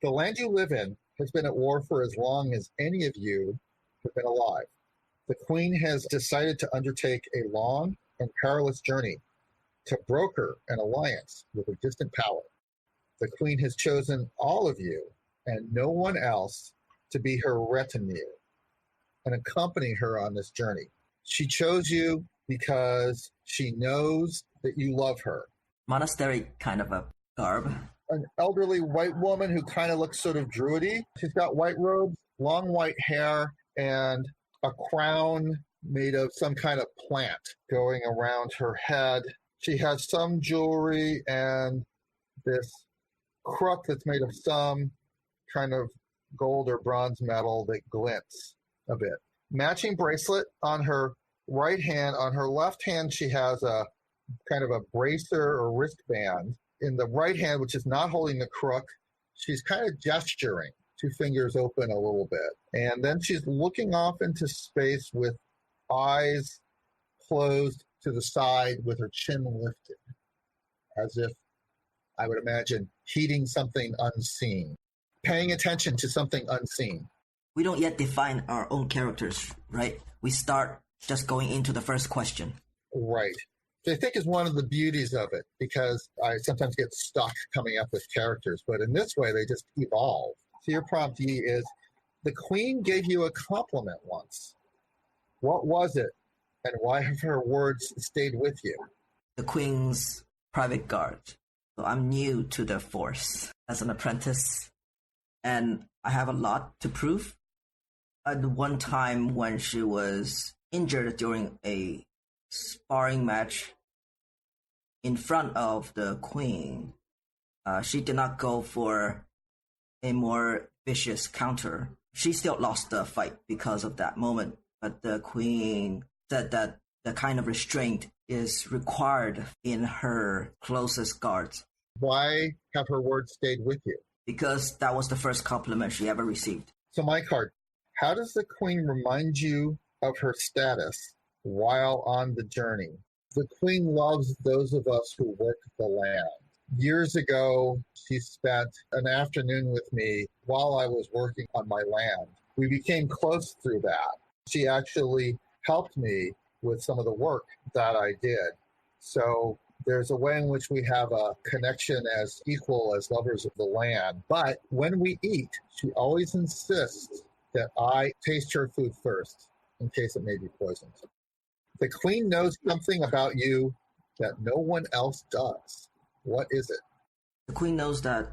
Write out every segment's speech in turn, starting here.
The land you live in has been at war for as long as any of you have been alive. The Queen has decided to undertake a long and perilous journey to broker an alliance with a distant power. The Queen has chosen all of you and no one else to be her retinue and accompany her on this journey. She chose you because she knows that you love her. Monastery kind of a garb. An elderly white woman who kind of looks sort of druidy. She's got white robes, long white hair, and a crown made of some kind of plant going around her head. She has some jewelry and this crook that's made of some kind of gold or bronze metal that glints a bit. Matching bracelet on her right hand. On her left hand, she has a kind of a bracer or wristband. In the right hand, which is not holding the crook, she's kind of gesturing, 2 fingers open a little bit. And then she's looking off into space with eyes closed to the side with her chin lifted, as if, I would imagine, heeding something unseen, paying attention to something unseen. We don't yet define our own characters, right? We start just going into the first question. Right. Which I think is one of the beauties of it, because I sometimes get stuck coming up with characters, but in this way, they just evolve. So your prompt E is, the Queen gave you a compliment once. What was it, and why have her words stayed with you? The Queen's private guard. So I'm new to the force as an apprentice, and I have a lot to prove. At one time when she was injured during a sparring match in front of the Queen, she did not go for a more vicious counter. She still lost the fight because of that moment, but the Queen said that the kind of restraint is required in her closest guards. Why have her words stayed with you? Because that was the first compliment she ever received. So my card, how does the Queen remind you of her status while on the journey? The Queen loves those of us who work the land. Years ago, she spent an afternoon with me while I was working on my land. We became close through that. She actually helped me with some of the work that I did. So there's a way in which we have a connection as equal as lovers of the land. But when we eat, she always insists that I taste her food first in case it may be poisoned. The Queen knows something about you that no one else does. What is it? The Queen knows that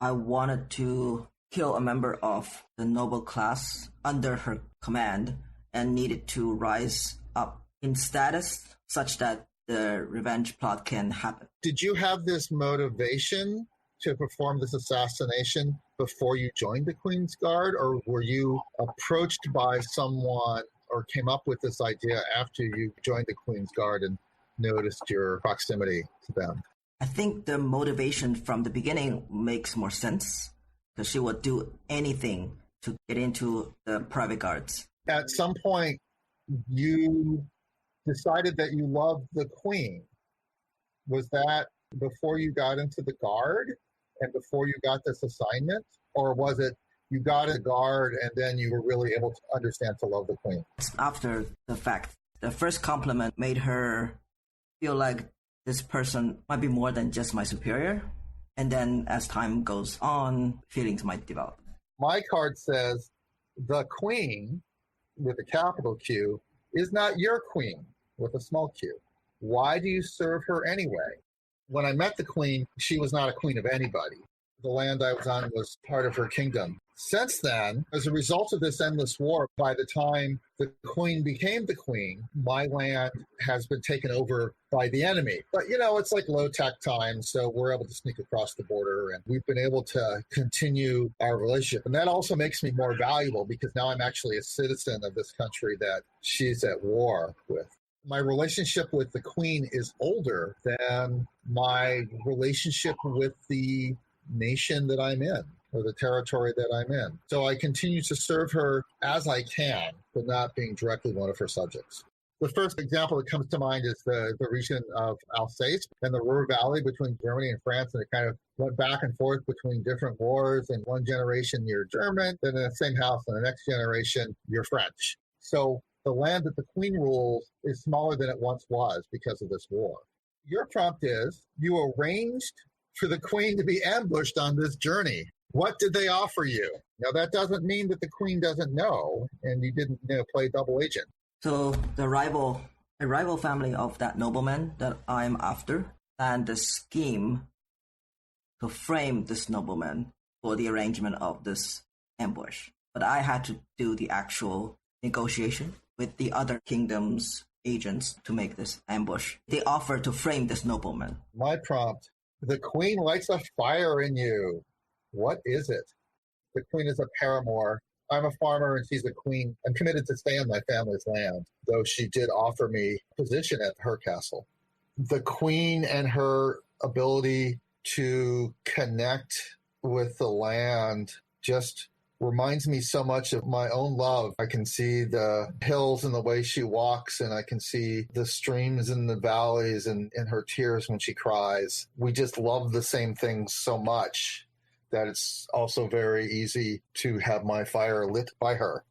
I wanted to kill a member of the noble class under her command and needed to rise up in status such that the revenge plot can happen. Did you have this motivation to perform this assassination before you joined the Queen's Guard, or were you approached by someone or came up with this idea after you joined the Queen's Guard and noticed your proximity to them? I think the motivation from the beginning makes more sense, because she would do anything to get into the private guards. At some point, you decided that you loved the Queen. Was that before you got into the Guard and before you got this assignment? Or was it you got a Guard and then you were really able to understand to love the Queen? It's after the fact. The first compliment made her feel like this person might be more than just my superior. And then as time goes on, feelings might develop. My card says, the Queen, with a capital Q, is not your queen, with a small q. Why do you serve her anyway? When I met the Queen, she was not a queen of anybody. The land I was on was part of her kingdom. Since then, as a result of this endless war, by the time the Queen became the Queen, my land has been taken over by the enemy. But, you know, it's like low-tech times, so we're able to sneak across the border, and we've been able to continue our relationship. And that also makes me more valuable because now I'm actually a citizen of this country that she's at war with. My relationship with the Queen is older than my relationship with the nation that I'm in, or the territory that I'm in. So I continue to serve her as I can, but not being directly one of her subjects. The first example that comes to mind is the region of Alsace and the Ruhr Valley between Germany and France, and it kind of went back and forth between different wars. And one generation you're German, then in the same house, and the next generation you're French. So the land that the queen rules is smaller than it once was because of this war. Your prompt is, you arranged for the queen to be ambushed on this journey. What did they offer you? Now, that doesn't mean that the queen doesn't know, and you didn't play double agent. So the rival family of that nobleman that I'm after planned a scheme to frame this nobleman for the arrangement of this ambush. But I had to do the actual negotiation with the other kingdom's agents to make this ambush. They offered to frame this nobleman. My prompt, the queen lights a fire in you. What is it? The queen is a paramour. I'm a farmer and she's a queen. I'm committed to stay on my family's land, though she did offer me a position at her castle. The queen and her ability to connect with the land just reminds me so much of my own love. I can see the hills and the way she walks, and I can see the streams and the valleys and her tears when she cries. We just love the same things so much that it's also very easy to have my fire lit by her.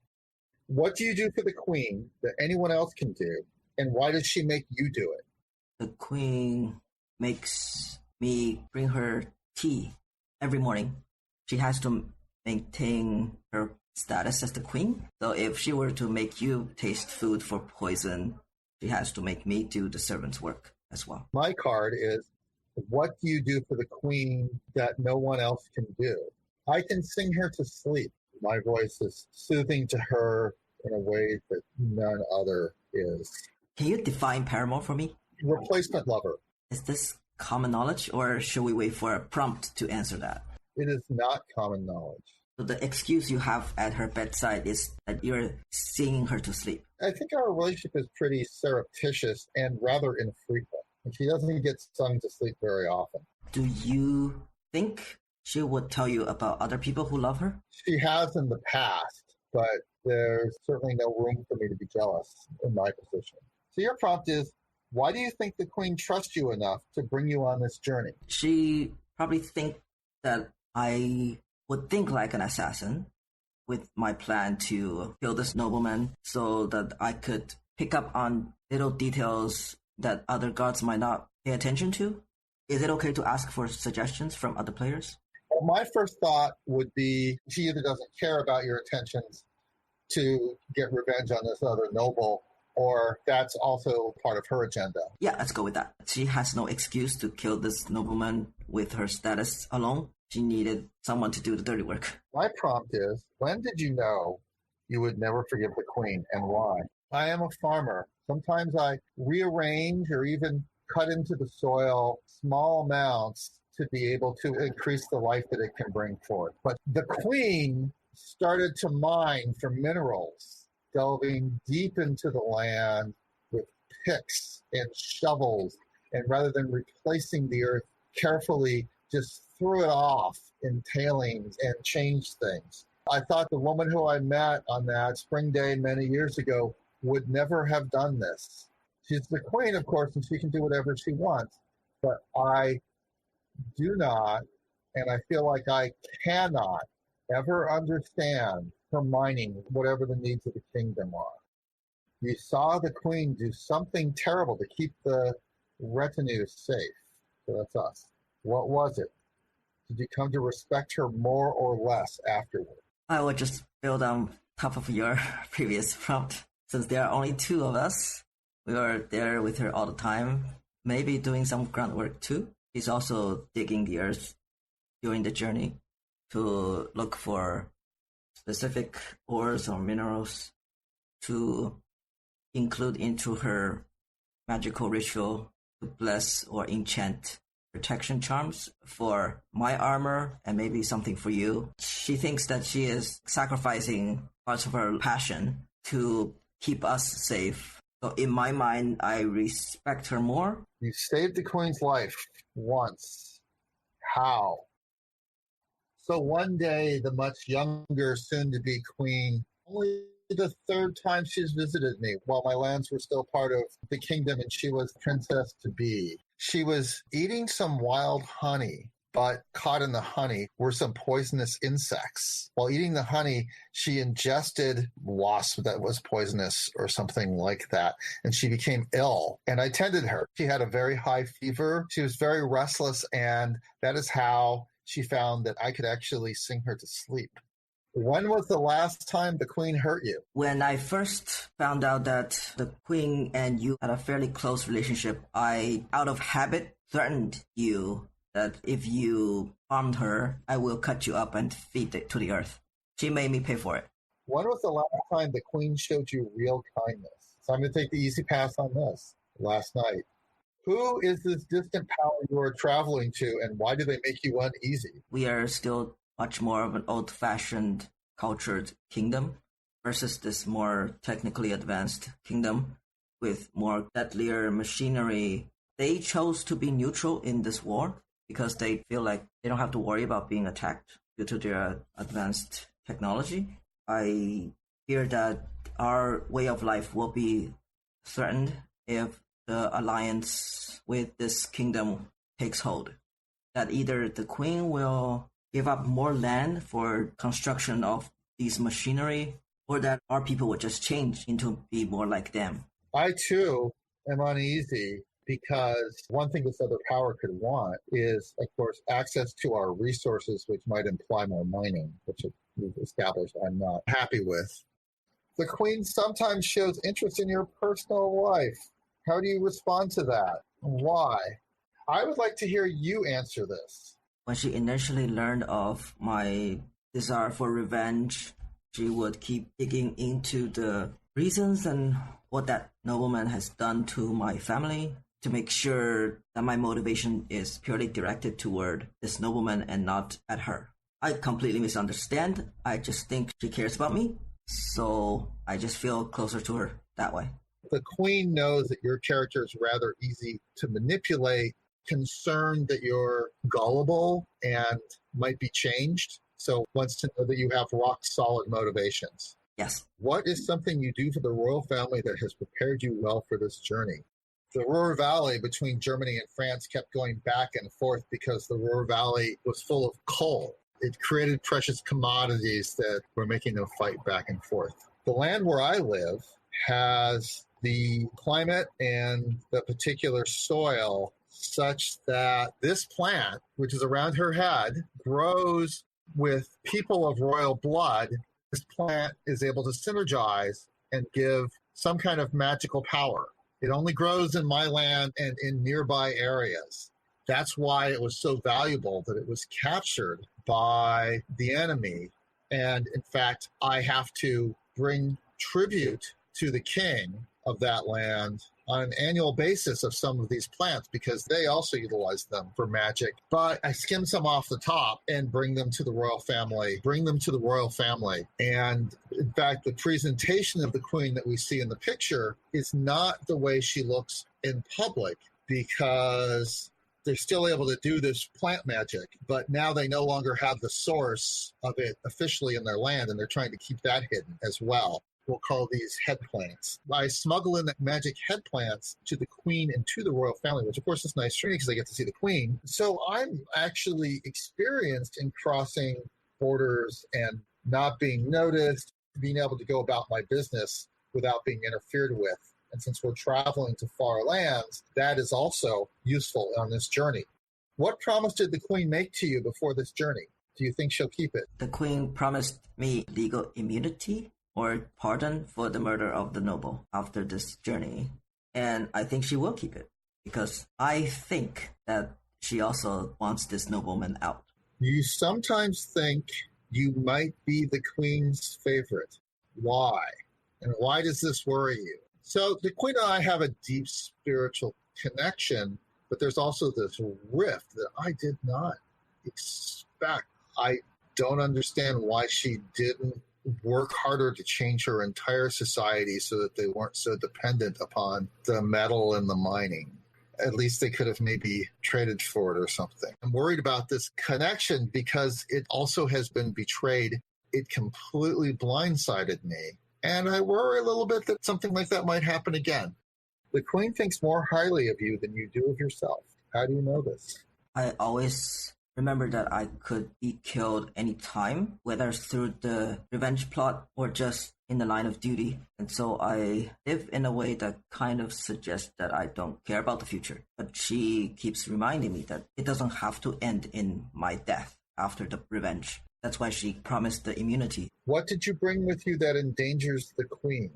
What do you do for the queen that anyone else can do, and why does she make you do it? The queen makes me bring her tea every morning. She has to maintain her status as the queen. So if she were to make you taste food for poison, she has to make me do the servant's work as well. My card is, what do you do for the queen that no one else can do? I can sing her to sleep. My voice is soothing to her in a way that none other is. Can you define paramour for me? Replacement lover. Is this common knowledge, or should we wait for a prompt to answer that? It is not common knowledge. So the excuse you have at her bedside is that you're singing her to sleep. I think our relationship is pretty surreptitious and rather infrequent. And she doesn't get sung to sleep very often. Do you think she would tell you about other people who love her? She has in the past, but there's certainly no room for me to be jealous in my position. So your prompt is, why do you think the queen trusts you enough to bring you on this journey? She probably thinks that I would think like an assassin with my plan to kill this nobleman so that I could pick up on little details that other guards might not pay attention to. Is it okay to ask for suggestions from other players? Well, my first thought would be she either doesn't care about your intentions to get revenge on this other noble, or that's also part of her agenda. Yeah, let's go with that. She has no excuse to kill this nobleman with her status alone. She needed someone to do the dirty work. My prompt is, when did you know you would never forgive the queen, and why? I am a farmer. Sometimes I rearrange or even cut into the soil small amounts to be able to increase the life that it can bring forth. But the queen started to mine for minerals, delving deep into the land with picks and shovels, and rather than replacing the earth, carefully just threw it off in tailings and changed things. I thought the woman who I met on that spring day many years ago would never have done this. She's the queen, of course, and she can do whatever she wants, but I do not, and I feel like I cannot ever understand her mining whatever the needs of the kingdom are. You saw the queen do something terrible to keep the retinue safe. So that's us. What was it? Did you come to respect her more or less afterward? I will just build on top of your previous prompt. Since there are only two of us, we were there with her all the time, maybe doing some groundwork too. She's also digging the earth during the journey to look for specific ores or minerals to include into her magical ritual to bless or enchant protection charms for my armor and maybe something for you. She thinks that she is sacrificing parts of her passion to keep us safe. So in my mind, I respect her more. You saved the queen's life once. How? So one day, the much younger, soon-to-be queen only the third time she's visited me while my lands were still part of the kingdom and she was princess to be. She was eating some wild honey, but caught in the honey were some poisonous insects. While eating the honey, she ingested wasp that was poisonous or something like that, and she became ill. And I tended her. She had a very high fever. She was very restless, and that is how she found that I could actually sing her to sleep. When was the last time the queen hurt you? When I first found out that the queen and you had a fairly close relationship, I, out of habit, threatened you that if you harmed her, I will cut you up and feed it to the earth. She made me pay for it. When was the last time the queen showed you real kindness? So I'm going to take the easy pass on this. Last night. Who is this distant power you are traveling to, and why do they make you uneasy? We are still much more of an old-fashioned, cultured kingdom versus this more technically advanced kingdom with more deadlier machinery. They chose to be neutral in this war because they feel like they don't have to worry about being attacked due to their advanced technology. I fear that our way of life will be threatened if the alliance with this kingdom takes hold. That either the queen will give up more land for construction of these machinery, or that our people would just change into be more like them. I, too, am uneasy because one thing this other power could want is, of course, access to our resources, which might imply more mining, which we've established I'm not happy with. The queen sometimes shows interest in your personal life. How do you respond to that? Why? I would like to hear you answer this. When she initially learned of my desire for revenge, she would keep digging into the reasons and what that nobleman has done to my family to make sure that my motivation is purely directed toward this nobleman and not at her. I completely misunderstand. I just think she cares about me, so I just feel closer to her that way. The queen knows that your character is rather easy to manipulate, concerned that you're gullible and might be changed, so wants to know that you have rock-solid motivations. Yes. What is something you do for the royal family that has prepared you well for this journey? The Ruhr Valley between Germany and France kept going back and forth because the Ruhr Valley was full of coal. It created precious commodities that were making them fight back and forth. The land where I live has the climate and the particular soil such that this plant, which is around her head, grows with people of royal blood. This plant is able to synergize and give some kind of magical power. It only grows in my land and in nearby areas. That's why it was so valuable that it was captured by the enemy. And in fact, I have to bring tribute to the king of that land on an annual basis of some of these plants because they also utilize them for magic. But I skim some off the top and bring them to the royal family. And in fact, the presentation of the queen that we see in the picture is not the way she looks in public because they're still able to do this plant magic, but now they no longer have the source of it officially in their land, and they're trying to keep that hidden as well. We'll call these head plants. I smuggle in the magic head plants to the queen and to the royal family, which of course is nice for me because I get to see the queen. So I'm actually experienced in crossing borders and not being noticed, being able to go about my business without being interfered with. And since we're traveling to far lands, that is also useful on this journey. What promise did the queen make to you before this journey? Do you think she'll keep it? The queen promised me legal immunity or pardon for the murder of the noble after this journey. And I think she will keep it because I think that she also wants this nobleman out. You sometimes think you might be the queen's favorite. Why? And why does this worry you? So the queen and I have a deep spiritual connection, but there's also this rift that I did not expect. I don't understand why she didn't work harder to change her entire society so that they weren't so dependent upon the metal and the mining. At least they could have maybe traded for it or something. I'm worried about this connection because it also has been betrayed. It completely blindsided me. And I worry a little bit that something like that might happen again. The queen thinks more highly of you than you do of yourself. How do you know this? I always remember that I could be killed anytime, whether it's through the revenge plot or just in the line of duty. And so I live in a way that kind of suggests that I don't care about the future. But she keeps reminding me that it doesn't have to end in my death after the revenge. That's why she promised the immunity. What did you bring with you that endangers the queen?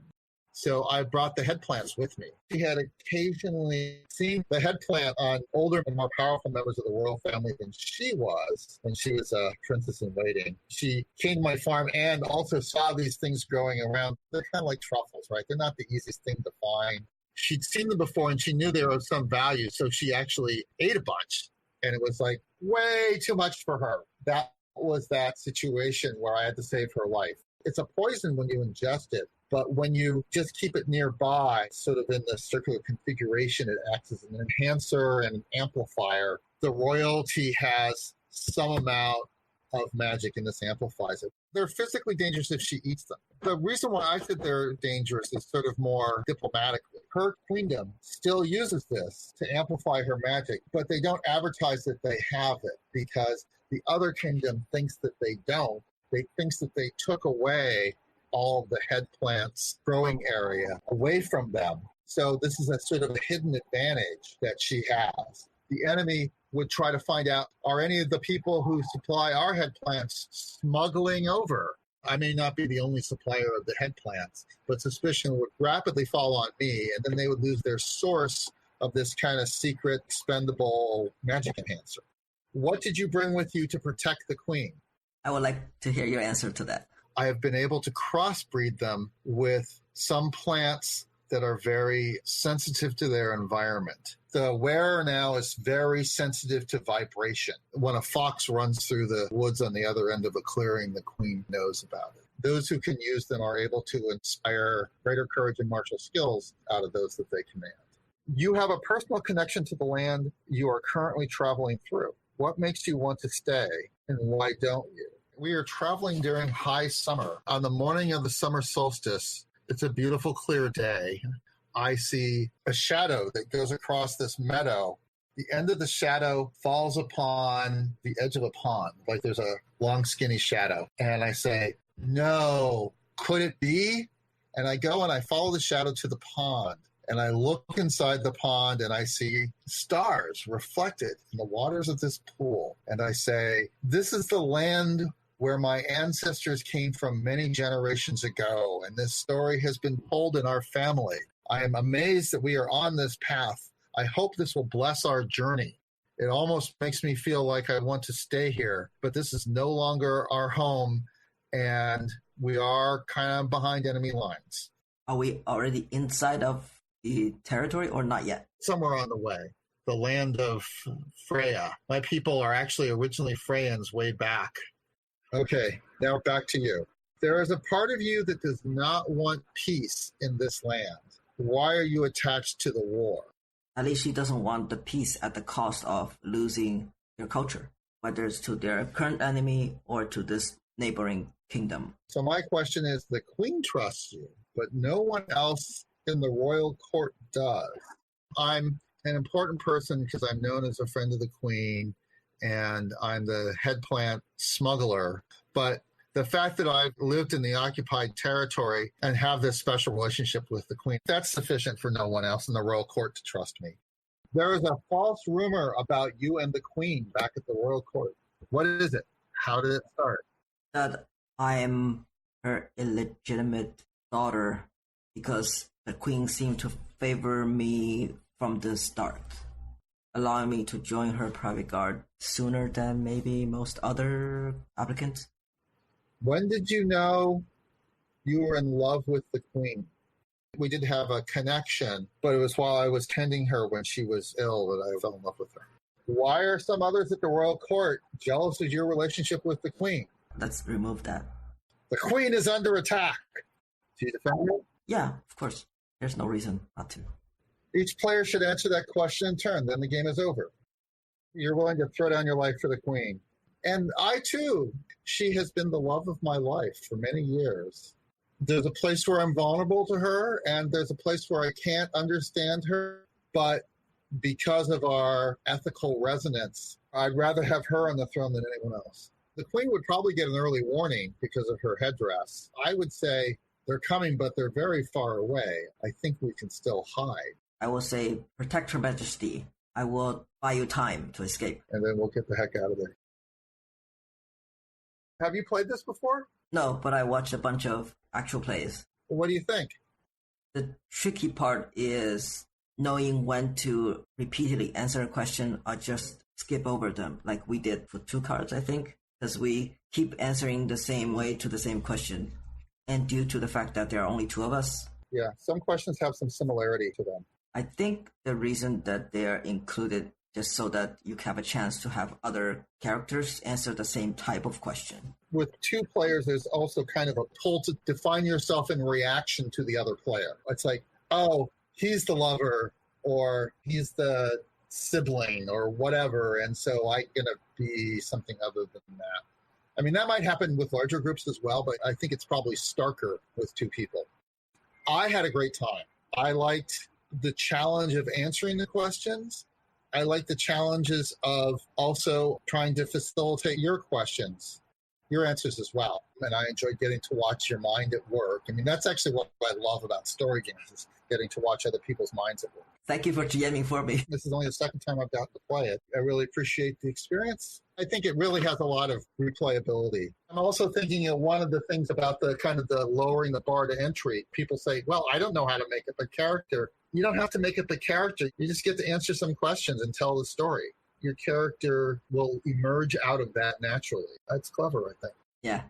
So I brought the head plants with me. She had occasionally seen the head plant on older and more powerful members of the royal family than she was when she was a princess in waiting. She came to my farm and also saw these things growing around. They're kind of like truffles, right? They're not the easiest thing to find. She'd seen them before and she knew they were of some value. So she actually ate a bunch. And it was like way too much for her. That was that situation where I had to save her life. It's a poison when you ingest it. But when you just keep it nearby, sort of in the circular configuration, it acts as an enhancer and an amplifier. The royalty has some amount of magic, and this amplifies it. They're physically dangerous if she eats them. The reason why I said they're dangerous is sort of more diplomatically. Her queendom still uses this to amplify her magic, but they don't advertise that they have it because the other kingdom thinks that they don't. They thinks that they took away all the head plants growing area away from them. So this is a sort of a hidden advantage that she has. The enemy would try to find out, are any of the people who supply our head plants smuggling over? I may not be the only supplier of the head plants, but suspicion would rapidly fall on me, and then they would lose their source of this kind of secret, expendable magic enhancer. What did you bring with you to protect the queen? I would like to hear your answer to that. I have been able to crossbreed them with some plants that are very sensitive to their environment. The wearer now is very sensitive to vibration. When a fox runs through the woods on the other end of a clearing, the queen knows about it. Those who can use them are able to inspire greater courage and martial skills out of those that they command. You have a personal connection to the land you are currently traveling through. What makes you want to stay, and why don't you? We are traveling during high summer. On the morning of the summer solstice, it's a beautiful, clear day. I see a shadow that goes across this meadow. The end of the shadow falls upon the edge of a pond, like there's a long, skinny shadow. And I say, no, could it be? And I go and I follow the shadow to the pond. And I look inside the pond and I see stars reflected in the waters of this pool. And I say, this is the land where my ancestors came from many generations ago, and this story has been told in our family. I am amazed that we are on this path. I hope this will bless our journey. It almost makes me feel like I want to stay here, but this is no longer our home, and we are kind of behind enemy lines. Are we already inside of the territory or not yet? Somewhere on the way. The land of Freya. My people are actually originally Freyans way back. Okay, now back to you. There is a part of you that does not want peace in this land. Why are you attached to the war? At least she doesn't want the peace at the cost of losing their culture, whether it's to their current enemy or to this neighboring kingdom. So my question is, the queen trusts you, but no one else in the royal court does. I'm an important person because I'm known as a friend of the queen, and I'm the head plant smuggler. But the fact that I've lived in the occupied territory and have this special relationship with the queen, that's sufficient for no one else in the royal court to trust me. There is a false rumor about you and the queen back at the royal court. What is it? How did it start? That I am her illegitimate daughter because the queen seemed to favor me from the start, allowing me to join her private guard sooner than maybe most other applicants. When did you know you were in love with the queen? We did have a connection, but it was while I was tending her when she was ill that I fell in love with her. Why are some others at the royal court jealous of your relationship with the queen? Let's remove that. The queen is under attack. Do you defend her? Yeah, of course. There's no reason not to. Each player should answer that question in turn, then the game is over. You're willing to throw down your life for the queen. And I, too, she has been the love of my life for many years. There's a place where I'm vulnerable to her, and there's a place where I can't understand her. But because of our ethical resonance, I'd rather have her on the throne than anyone else. The queen would probably get an early warning because of her headdress. I would say they're coming, but they're very far away. I think we can still hide. I will say, protect Her Majesty. I will buy you time to escape. And then we'll get the heck out of there. Have you played this before? No, but I watched a bunch of actual plays. What do you think? The tricky part is knowing when to repeatedly answer a question or just skip over them, like we did for 2 cards, I think, because we keep answering the same way to the same question. And due to the fact that there are only 2 of us. Yeah, some questions have some similarity to them. I think the reason that they are included just so that you have a chance to have other characters answer the same type of question. With 2 players, there's also kind of a pull to define yourself in reaction to the other player. It's like, oh, he's the lover, or he's the sibling, or whatever, and so I'm going to be something other than that. I mean, that might happen with larger groups as well, but I think it's probably starker with 2 people. I had a great time. I liked the challenge of answering the questions. I like the challenges of also trying to facilitate your questions, your answers as well. And I enjoyed getting to watch your mind at work. I mean, that's actually what I love about story games, is getting to watch other people's minds at work. Thank you for GMing for me. This is only the second time I've gotten to play it. I really appreciate the experience. I think it really has a lot of replayability. I'm also thinking of one of the things about the kind of the lowering the bar to entry. People say, well, I don't know how to make up a character. You don't have to make up a character. You just get to answer some questions and tell the story. Your character will emerge out of that naturally. That's clever, I think. Yeah,